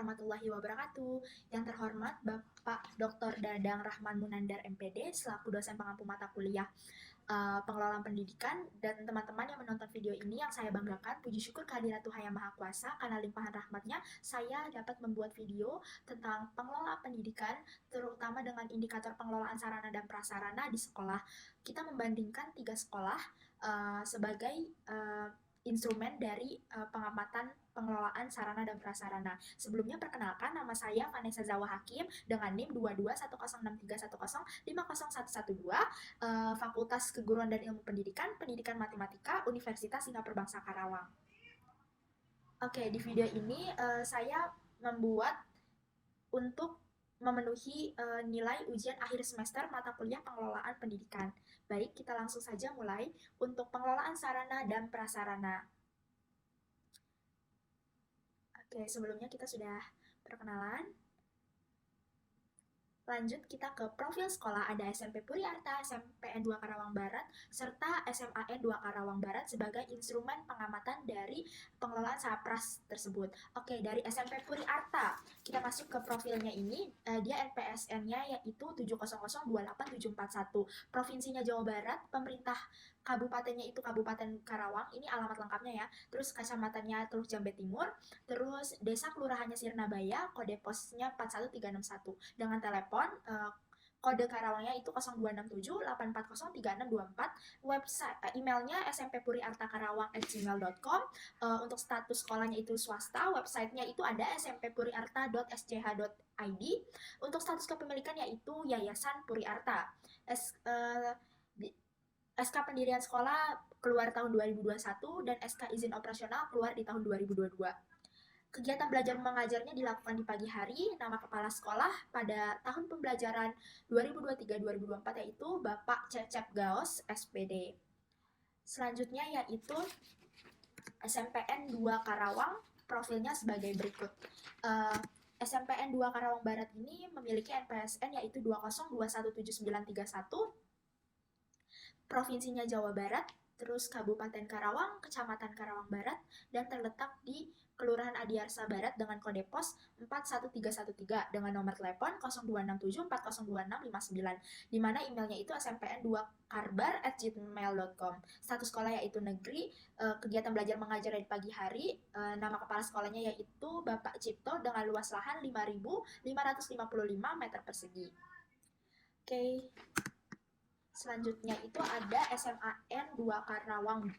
warahmatullahi wabarakatuh. Yang terhormat Bapak Dr. Dadang Rahman Munandar MPD selaku dosen pengampu mata kuliah pengelolaan pendidikan, dan teman-teman yang menonton video ini yang saya banggakan, puji syukur kehadirat Tuhan Yang Maha Kuasa, karena limpahan rahmatnya saya dapat membuat video tentang pengelolaan pendidikan, terutama dengan indikator pengelolaan sarana dan prasarana di sekolah. Kita membandingkan 3 sekolah sebagai instrumen dari pengamatan pengelolaan sarana dan prasarana. Sebelumnya perkenalkan, nama saya Vanessa Zawa Hakim dengan NIM 22106310501112, Fakultas Keguruan dan Ilmu Pendidikan, Pendidikan Matematika, Universitas Singapura Bangsa Karawang. Oke, di video ini saya membuat untuk memenuhi nilai ujian akhir semester mata kuliah pengelolaan pendidikan. Baik, kita langsung saja mulai untuk pengelolaan sarana dan prasarana. Oke, sebelumnya kita sudah perkenalan. Lanjut kita ke profil sekolah, ada SMP Puri Arta, SMPN 2 Karawang Barat, serta SMAN 2 Karawang Barat sebagai instrumen pengamatan dari pengelolaan SAPRAS tersebut. Oke, dari SMP Puri Arta, kita masuk ke profilnya ini, dia NPSN-nya yaitu 7002871. Provinsinya Jawa Barat, pemerintah kabupatennya itu Kabupaten Karawang, ini alamat lengkapnya ya. Terus kecamatannya Teluk Jambe Timur, terus desa kelurahannya Sirnabaya, kode posnya 41361. Dengan telepon kode Karawangnya itu 0267840364, website emailnya smpuriartakarawang@gmail.com. Untuk status sekolahnya itu swasta, websitenya itu ada smpuriarta.sch.id. Untuk status kepemilikan yaitu Yayasan Puri Arta. SK pendirian sekolah keluar tahun 2021 dan SK izin operasional keluar di tahun 2022. Kegiatan belajar mengajarnya dilakukan di pagi hari. Nama kepala sekolah pada tahun pembelajaran 2023-2024 yaitu Bapak Cecep Gaos, SPD. Selanjutnya yaitu SMPN 2 Karawang, profilnya sebagai berikut. SMPN 2 Karawang Barat ini memiliki NPSN yaitu 2021791, provinsinya Jawa Barat, terus Kabupaten Karawang, Kecamatan Karawang Barat, dan terletak di Kelurahan Adiarsa Barat dengan kode pos 41313 dengan nomor telepon 0267402659, di mana emailnya itu smpn2karbar@gmail.com. Status sekolah yaitu negeri, kegiatan belajar mengajar di pagi hari, nama kepala sekolahnya yaitu Bapak Cipto dengan luas lahan 5.555 meter persegi. Oke. Selanjutnya itu ada SMAN 2 Karawang.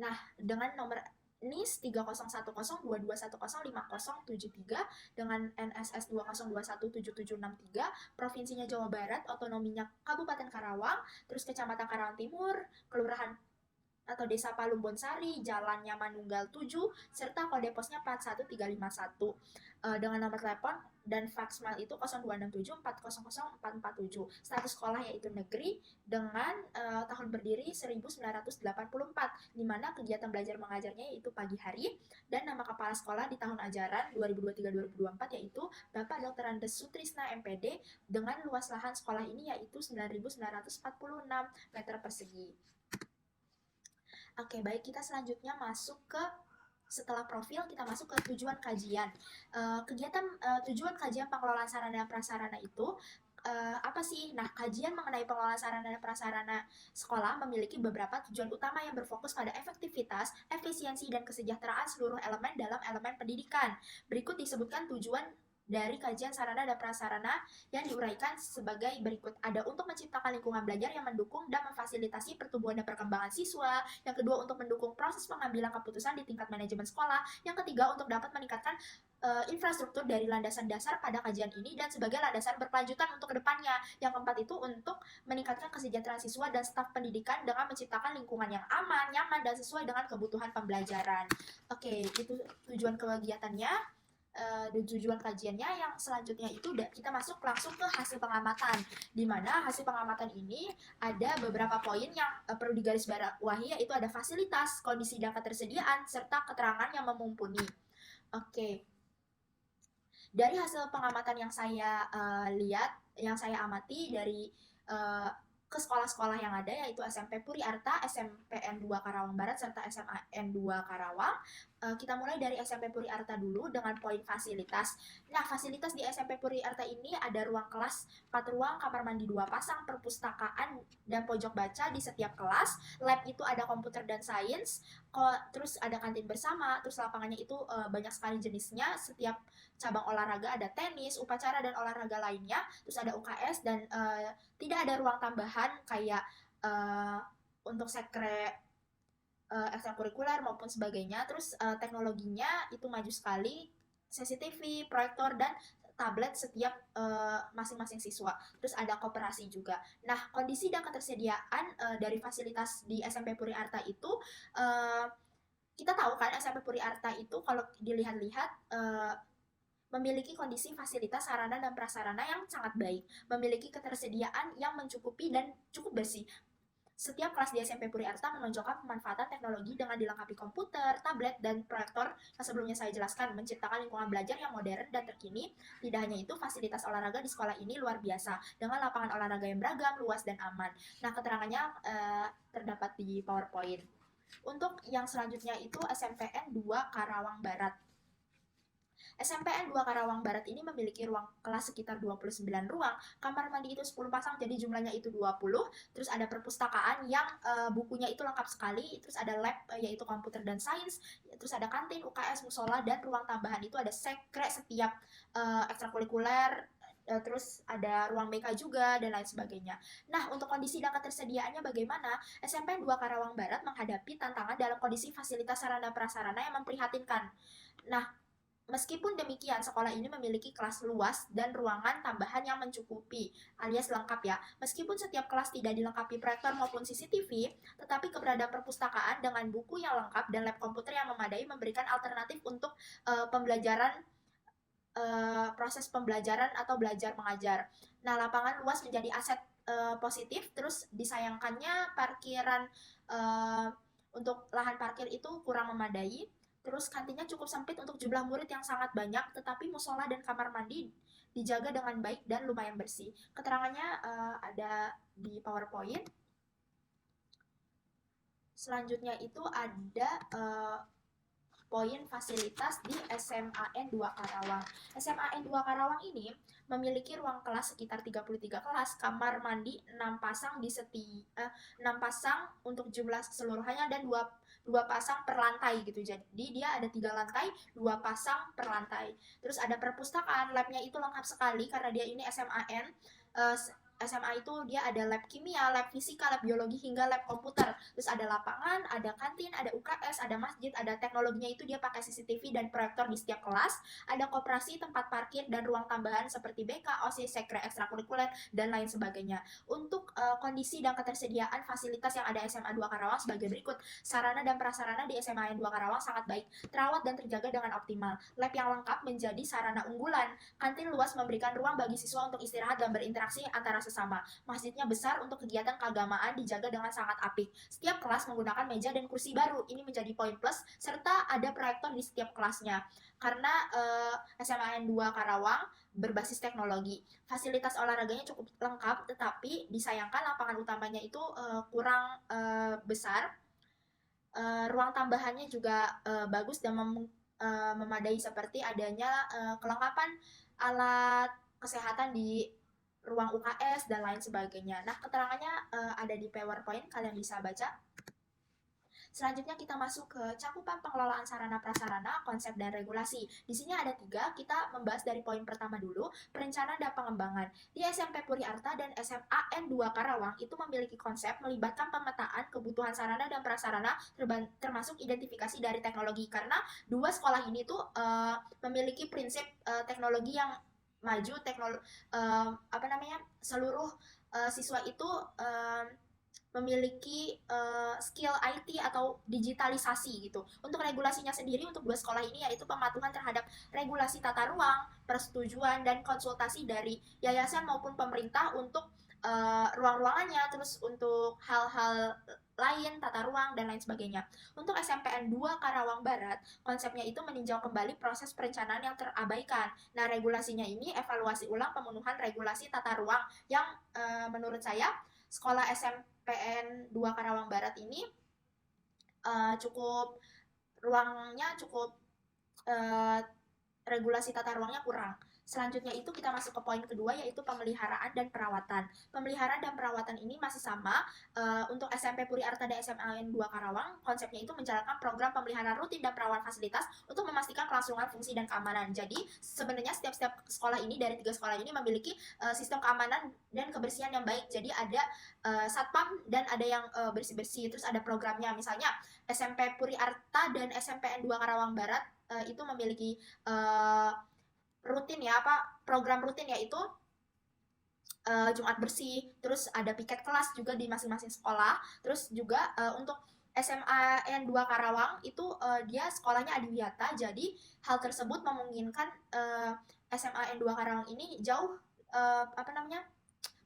Nah, dengan nomor NIS 301022105073 dengan NSS 20217763, provinsinya Jawa Barat, otonominya Kabupaten Karawang, terus Kecamatan Karawang Timur, kelurahan atau Desa Palumbon Sari, Jalannya Manunggal 7, serta kode posnya 41351. Dengan nomor telepon dan fax mail itu 0267400447. Status sekolah yaitu negeri dengan tahun berdiri 1984, di mana kegiatan belajar mengajarnya yaitu pagi hari, dan nama kepala sekolah di tahun ajaran 2023-2024 yaitu Bapak Dr. Andes Sutrisna MPD dengan luas lahan sekolah ini yaitu 9.946 meter persegi. Oke, baik, kita selanjutnya masuk ke setelah profil, kita masuk ke tujuan kajian. Tujuan kajian pengelolaan sarana dan prasarana itu apa sih? Nah, kajian mengenai pengelolaan sarana dan prasarana sekolah memiliki beberapa tujuan utama yang berfokus pada efektivitas, efisiensi, dan kesejahteraan seluruh elemen dalam elemen pendidikan. Berikut disebutkan tujuan dari kajian sarana dan prasarana yang diuraikan sebagai berikut. Ada untuk menciptakan lingkungan belajar yang mendukung dan memfasilitasi pertumbuhan dan perkembangan siswa. Yang kedua, untuk mendukung proses pengambilan keputusan di tingkat manajemen sekolah. Yang ketiga, untuk dapat meningkatkan infrastruktur dari landasan dasar pada kajian ini dan sebagai landasan berkelanjutan untuk kedepannya. Yang keempat itu untuk meningkatkan kesejahteraan siswa dan staf pendidikan dengan menciptakan lingkungan yang aman, nyaman, dan sesuai dengan kebutuhan pembelajaran. Oke, itu tujuan kegiatannya. Tujuan kajiannya. Yang selanjutnya itu kita masuk langsung ke hasil pengamatan, di mana hasil pengamatan ini ada beberapa poin yang perlu digarisbawahi, yaitu ada fasilitas, kondisi dan ketersediaan, serta keterangan yang memumpuni. Oke. Dari hasil pengamatan yang saya lihat, yang saya amati dari ke sekolah-sekolah yang ada, yaitu SMP Puri Arta, SMPN 2 Karawang Barat, serta SMAN 2 Karawang. Kita mulai dari SMP Puri Arta dulu dengan poin fasilitas. Nah, fasilitas di SMP Puri Arta ini ada ruang kelas 4 ruang, kamar mandi 2 pasang, perpustakaan dan pojok baca di setiap kelas. Lab itu ada komputer dan sains, terus ada kantin bersama, terus lapangannya itu banyak sekali jenisnya. Setiap cabang olahraga ada tenis, upacara dan olahraga lainnya, terus ada UKS dan tidak ada ruang tambahan kayak untuk sekre ekstrakurikuler maupun sebagainya. Terus teknologinya itu maju sekali, CCTV, proyektor dan tablet setiap masing-masing siswa. Terus ada koperasi juga. Nah, kondisi dan ketersediaan dari fasilitas di SMP Puri Arta itu kita tahu kan SMP Puri Arta itu kalau dilihat-lihat memiliki kondisi fasilitas sarana dan prasarana yang sangat baik, memiliki ketersediaan yang mencukupi dan cukup bersih. Setiap kelas di SMP Puri Arta menonjolkan pemanfaatan teknologi dengan dilengkapi komputer, tablet, dan proyektor yang sebelumnya saya jelaskan, menciptakan lingkungan belajar yang modern dan terkini. Tidak hanya itu, fasilitas olahraga di sekolah ini luar biasa, dengan lapangan olahraga yang beragam, luas, dan aman. Nah, keterangannya terdapat di PowerPoint. Untuk yang selanjutnya itu SMPN 2 Karawang Barat. SMPN 2 Karawang Barat ini memiliki ruang kelas sekitar 29 ruang, kamar mandi itu 10 pasang, jadi jumlahnya itu 20, terus ada perpustakaan yang bukunya itu lengkap sekali, terus ada lab yaitu komputer dan sains, terus ada kantin, UKS, musola, dan ruang tambahan itu ada sekre setiap ekstrakurikuler, terus ada ruang BK juga, dan lain sebagainya. Nah, untuk kondisi dan ketersediaannya bagaimana? SMPN 2 Karawang Barat menghadapi tantangan dalam kondisi fasilitas sarana prasarana yang memprihatinkan. Nah, meskipun demikian, sekolah ini memiliki kelas luas dan ruangan tambahan yang mencukupi, alias lengkap ya. Meskipun setiap kelas tidak dilengkapi proyektor maupun CCTV, tetapi keberadaan perpustakaan dengan buku yang lengkap dan lab komputer yang memadai memberikan alternatif untuk pembelajaran, proses pembelajaran atau belajar mengajar. Nah, lapangan luas menjadi aset positif, terus disayangkannya parkiran untuk lahan parkir itu kurang memadai. Terus kantinnya cukup sempit untuk jumlah murid yang sangat banyak, tetapi musola dan kamar mandi dijaga dengan baik dan lumayan bersih. Keterangannya ada di PowerPoint. Selanjutnya itu ada poin fasilitas di SMAN 2 Karawang. SMAN 2 Karawang ini memiliki ruang kelas sekitar 33 kelas, kamar mandi 6 pasang di 6 pasang untuk jumlah keseluruhannya dan 2 pasang per lantai gitu. Jadi dia ada 3 lantai, 2 pasang per lantai. Terus ada perpustakaan, labnya itu lengkap sekali karena dia ini SMAN. SMA itu dia ada lab kimia, lab fisika, lab biologi, hingga lab komputer. Terus ada lapangan, ada kantin, ada UKS, ada masjid, ada teknologinya itu dia pakai CCTV dan proyektor di setiap kelas. Ada koperasi, tempat parkir, dan ruang tambahan seperti BK, OSIS, sekre ekstrakurikuler, dan lain sebagainya. Untuk kondisi dan ketersediaan fasilitas yang ada SMA 2 Karawang sebagai berikut. Sarana dan prasarana di SMA 2 Karawang sangat baik, terawat dan terjaga dengan optimal. Lab yang lengkap menjadi sarana unggulan. Kantin luas memberikan ruang bagi siswa untuk istirahat dan berinteraksi antara sesama. Masjidnya besar untuk kegiatan keagamaan dijaga dengan sangat apik. Setiap kelas menggunakan meja dan kursi baru. Ini menjadi poin plus, serta ada proyektor di setiap kelasnya. Karena SMAN 2 Karawang berbasis teknologi. Fasilitas olahraganya cukup lengkap, tetapi disayangkan lapangan utamanya itu kurang besar. Ruang tambahannya juga bagus dan memadai, seperti adanya kelengkapan alat kesehatan di ruang UKS dan lain sebagainya. Nah, keterangannya ada di PowerPoint, kalian bisa baca. Selanjutnya kita masuk ke cakupan pengelolaan sarana prasarana, konsep dan regulasi. Di sini ada 3, kita membahas dari poin pertama dulu, perencanaan dan pengembangan. Di SMP Puri Arta dan SMAN 2 Karawang itu memiliki konsep melibatkan pemetaan kebutuhan sarana dan prasarana termasuk identifikasi dari teknologi, karena dua sekolah ini tuh memiliki prinsip teknologi yang maju, seluruh siswa itu memiliki skill IT atau digitalisasi gitu. Untuk regulasinya sendiri untuk dua sekolah ini yaitu pematuhan terhadap regulasi tata ruang, persetujuan dan konsultasi dari yayasan maupun pemerintah untuk ruang-ruangannya, terus untuk hal-hal lain, tata ruang, dan lain sebagainya. Untuk SMPN 2 Karawang Barat, konsepnya itu meninjau kembali proses perencanaan yang terabaikan. Nah, regulasinya ini evaluasi ulang pemenuhan regulasi tata ruang yang menurut saya sekolah SMPN 2 Karawang Barat ini cukup ruangnya cukup eh, regulasi tata ruangnya kurang. Selanjutnya itu kita masuk ke poin kedua, yaitu pemeliharaan dan perawatan. Pemeliharaan dan perawatan ini masih sama. Untuk SMP Puri Arta dan SMAN 2 Karawang, konsepnya itu menjalankan program pemeliharaan rutin dan perawatan fasilitas untuk memastikan kelangsungan fungsi dan keamanan. Jadi sebenarnya setiap sekolah ini, dari 3 sekolah ini memiliki sistem keamanan dan kebersihan yang baik. Jadi ada satpam dan ada yang bersih-bersih. Terus ada programnya, misalnya SMP Puri Arta dan SMPN 2 Karawang Barat itu memiliki rutin ya, program rutin, yaitu Jumat bersih. Terus ada piket kelas juga di masing-masing sekolah. Terus juga untuk SMAN 2 Karawang itu dia sekolahnya adiwiyata, jadi hal tersebut memungkinkan SMAN 2 Karawang ini jauh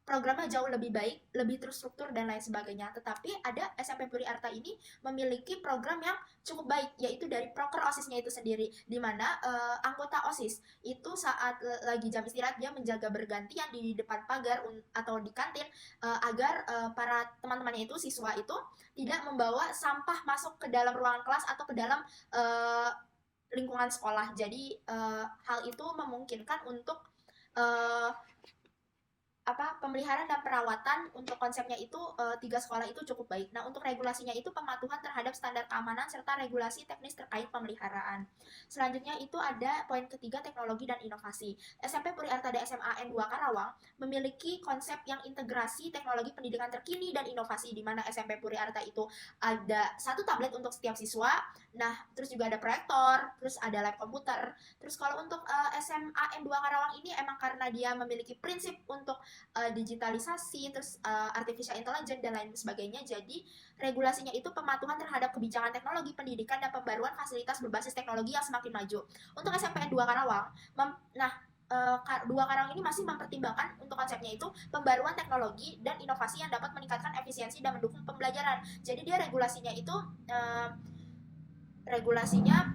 programnya jauh lebih baik, lebih terstruktur dan lain sebagainya. Tetapi ada SMP Puri Arta ini memiliki program yang cukup baik, yaitu dari proker OSIS-nya itu sendiri, di mana anggota OSIS itu saat lagi jam istirahat dia menjaga bergantian di depan pagar atau di kantin agar para teman-temannya itu, siswa itu, tidak membawa sampah masuk ke dalam ruangan kelas atau ke dalam lingkungan sekolah. Jadi hal itu memungkinkan untuk pemeliharaan dan perawatan untuk konsepnya itu 3 sekolah itu cukup baik. Nah, untuk regulasinya itu pematuhan terhadap standar keamanan serta regulasi teknis terkait pemeliharaan. Selanjutnya itu ada poin ketiga, teknologi dan inovasi. SMP Puri Arta dan SMAN 2 Karawang memiliki konsep yang integrasi teknologi pendidikan terkini dan inovasi, di mana SMP Puri Arta itu ada 1 tablet untuk setiap siswa. Nah, terus juga ada proyektor, terus ada lab komputer. Terus kalau untuk SMAN 2 Karawang ini emang karena dia memiliki prinsip untuk digitalisasi, terus artificial intelligence dan lain sebagainya. Jadi regulasinya itu pematuhan terhadap kebijakan teknologi pendidikan dan pembaruan fasilitas berbasis teknologi yang semakin maju. Untuk SMPN 2 Karawang, Dua Karawang ini masih mempertimbangkan untuk konsepnya itu pembaruan teknologi dan inovasi yang dapat meningkatkan efisiensi dan mendukung pembelajaran. Jadi dia regulasinya itu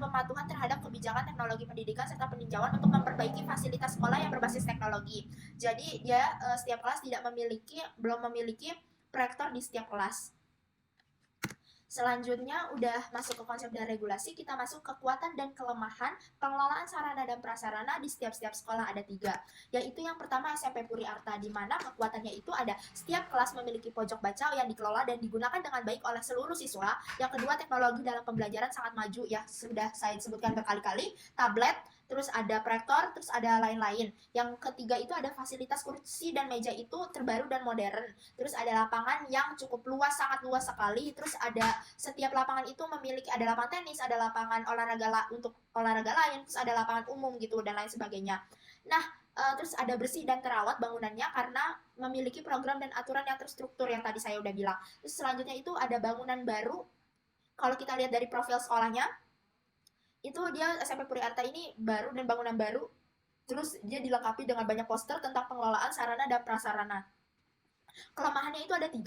pematuhan terhadap kebijakan teknologi pendidikan serta peninjauan untuk memperbaiki fasilitas sekolah yang berbasis teknologi. Jadi dia setiap kelas belum memiliki proyektor di setiap kelas. Selanjutnya udah masuk ke konsep dan regulasi, kita masuk kekuatan dan kelemahan pengelolaan sarana dan prasarana di setiap sekolah. Ada 3, yaitu yang pertama SMP Puri Arta, di mana kekuatannya itu ada setiap kelas memiliki pojok baca yang dikelola dan digunakan dengan baik oleh seluruh siswa. Yang kedua, teknologi dalam pembelajaran sangat maju, ya sudah saya sebutkan berkali-kali, tablet, terus ada proyektor, terus ada lain-lain. Yang ketiga itu ada fasilitas kursi dan meja itu terbaru dan modern. Terus ada lapangan yang cukup luas, sangat luas sekali. Terus ada setiap lapangan itu memiliki, ada lapangan tenis, ada lapangan olahraga untuk olahraga lain, terus ada lapangan umum gitu dan lain sebagainya. Nah, terus ada bersih dan terawat bangunannya karena memiliki program dan aturan yang terstruktur yang tadi saya udah bilang. Terus selanjutnya itu ada bangunan baru. Kalau kita lihat dari profil sekolahnya, itu dia SMP Puri Arta ini baru dan bangunan baru. Terus dia dilengkapi dengan banyak poster tentang pengelolaan sarana dan prasarana. Kelemahannya itu ada 3.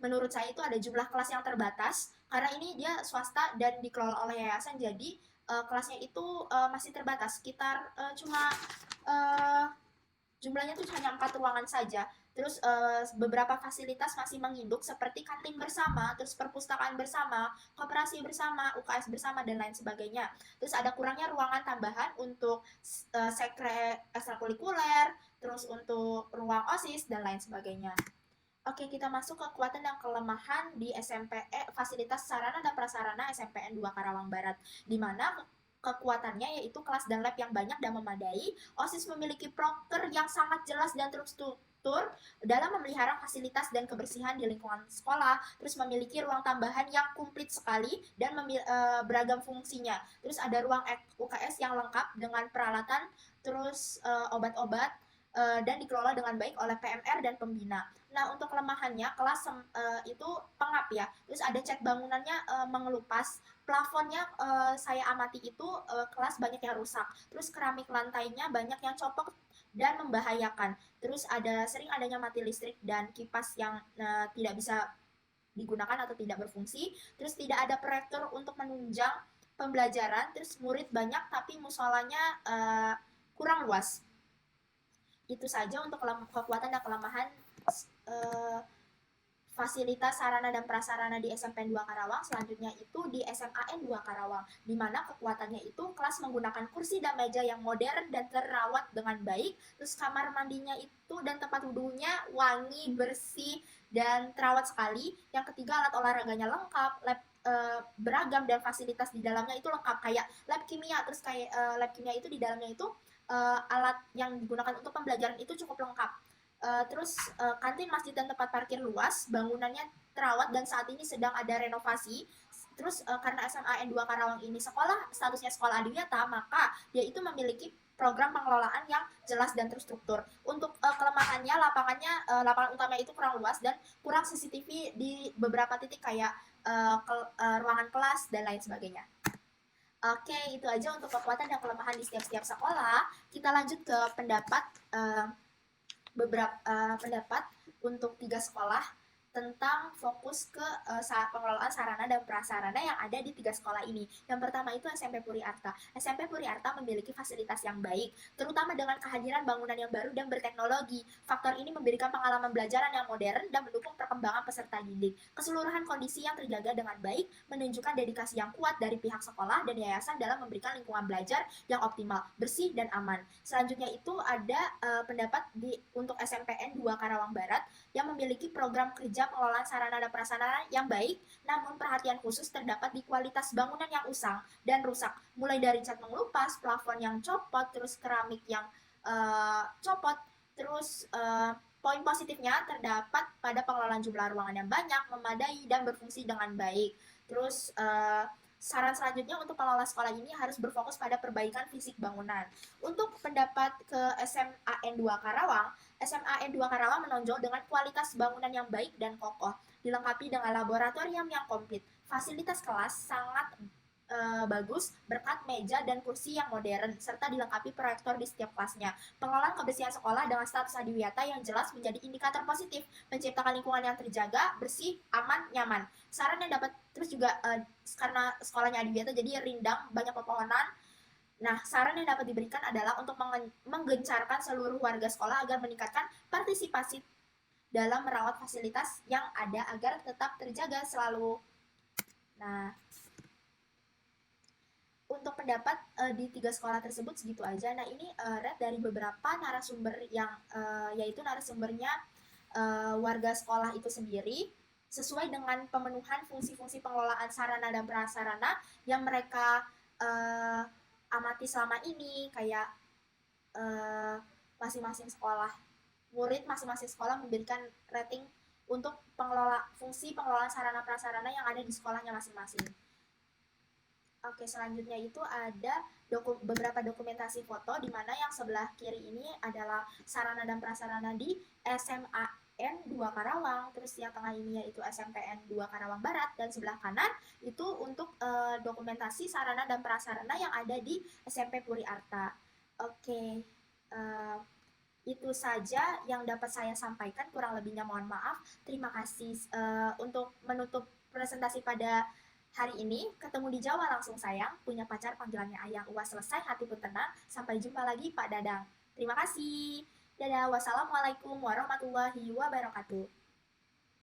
Menurut saya itu ada jumlah kelas yang terbatas, karena ini dia swasta dan dikelola oleh yayasan, jadi kelasnya itu masih terbatas, sekitar cuma jumlahnya tuh hanya 4 ruangan saja. Terus beberapa fasilitas masih menginduk seperti kantin bersama, terus perpustakaan bersama, koperasi bersama, UKS bersama, dan lain sebagainya. Terus ada kurangnya ruangan tambahan untuk sekre ekstrakurikuler, terus untuk ruang OSIS, dan lain sebagainya. Oke, kita masuk ke kekuatan dan kelemahan di fasilitas sarana dan prasarana SMPN 2 Karawang Barat, di mana kekuatannya yaitu kelas dan lab yang banyak dan memadai. OSIS memiliki proker yang sangat jelas dan terstruktur dalam memelihara fasilitas dan kebersihan di lingkungan sekolah. Terus memiliki ruang tambahan yang komplit sekali dan beragam fungsinya. Terus ada ruang UKS yang lengkap dengan peralatan, terus obat-obat, dan dikelola dengan baik oleh PMR dan pembina. Nah, untuk kelemahannya, kelas itu pengap ya. Terus ada cat bangunannya mengelupas. Plafonnya saya amati itu kelas banyak yang rusak. Terus keramik lantainya banyak yang copot dan membahayakan. Terus sering adanya mati listrik dan kipas yang tidak bisa digunakan atau tidak berfungsi. Terus tidak ada proyektor untuk menunjang pembelajaran. Terus murid banyak tapi musolanya kurang luas. Itu saja untuk kekuatan dan kelemahan fasilitas sarana dan prasarana di SMPN 2 Karawang, selanjutnya itu di SMAN 2 Karawang, di mana kekuatannya itu kelas menggunakan kursi dan meja yang modern dan terawat dengan baik, terus kamar mandinya itu dan tempat wudhunya wangi, bersih, dan terawat sekali. Yang ketiga, alat olahraganya lengkap, lab beragam, dan fasilitas di dalamnya itu lengkap, kayak lab kimia, terus kayak lab kimia itu di dalamnya itu alat yang digunakan untuk pembelajaran itu cukup lengkap. Terus kantin, masjid, dan tempat parkir luas, bangunannya terawat dan saat ini sedang ada renovasi. Terus karena SMAN 2 Karawang ini statusnya sekolah adiwiyata, maka dia itu memiliki program pengelolaan yang jelas dan terstruktur. Untuk kelemahannya, lapangan utama itu kurang luas dan kurang CCTV di beberapa titik, kayak ruangan kelas dan lain sebagainya. Oke, itu aja untuk kekuatan dan kelemahan di setiap sekolah. Kita lanjut ke pendapat untuk 3 sekolah tentang fokus ke pengelolaan sarana dan prasarana yang ada di 3 sekolah ini. Yang pertama itu SMP Puri Arta. SMP Puri Arta memiliki fasilitas yang baik, terutama dengan kehadiran bangunan yang baru dan berteknologi. Faktor ini memberikan pengalaman belajaran yang modern dan mendukung perkembangan peserta didik. Keseluruhan kondisi yang terjaga dengan baik menunjukkan dedikasi yang kuat dari pihak sekolah dan yayasan dalam memberikan lingkungan belajar yang optimal, bersih, dan aman. Selanjutnya itu ada pendapat untuk SMPN 2 Karawang Barat yang memiliki program kerja pengelolaan sarana dan prasarana yang baik, namun perhatian khusus terdapat di kualitas bangunan yang usang dan rusak, mulai dari cat mengelupas, plafon yang copot, terus keramik yang copot, terus poin positifnya terdapat pada pengelolaan jumlah ruangan yang banyak, memadai, dan berfungsi dengan baik. Terus saran selanjutnya untuk pengelola sekolah ini harus berfokus pada perbaikan fisik bangunan. Untuk pendapat ke SMAN 2 Karawang, SMAN 2 Karawang menonjol dengan kualitas bangunan yang baik dan kokoh, dilengkapi dengan laboratorium yang komplit. Fasilitas kelas sangat bagus berkat meja dan kursi yang modern, serta dilengkapi proyektor di setiap kelasnya. Pengelolaan kebersihan sekolah dengan status adiwiyata yang jelas menjadi indikator positif, menciptakan lingkungan yang terjaga, bersih, aman, nyaman. Saran yang dapat terus juga karena sekolahnya adiwiyata jadi rindang, banyak pepohonan. Nah, saran yang dapat diberikan adalah untuk menggencarkan seluruh warga sekolah agar meningkatkan partisipasi dalam merawat fasilitas yang ada agar tetap terjaga selalu. Nah, untuk pendapat di 3 sekolah tersebut segitu aja. Nah, ini read dari beberapa narasumber yang yaitu narasumbernya warga sekolah itu sendiri, sesuai dengan pemenuhan fungsi-fungsi pengelolaan sarana dan prasarana yang mereka amati selama ini, kayak masing-masing sekolah, murid masing-masing sekolah memberikan rating untuk fungsi pengelolaan sarana prasarana yang ada di sekolahnya masing-masing. Oke, selanjutnya itu ada beberapa dokumentasi foto, di mana yang sebelah kiri ini adalah sarana dan prasarana di SMAN 2 Karawang, terus yang tengah ini yaitu SMPN 2 Karawang Barat, dan sebelah kanan itu untuk dokumentasi sarana dan prasarana yang ada di SMP Puri Arta. Oke, itu saja yang dapat saya sampaikan, kurang lebihnya mohon maaf. Terima kasih. Untuk menutup presentasi pada hari ini, ketemu di Jawa langsung sayang, punya pacar panggilannya ayang, uas selesai hati pun tenang, sampai jumpa lagi Pak Dadang. Terima kasih. Dadah, wassalamualaikum warahmatullahi wabarakatuh.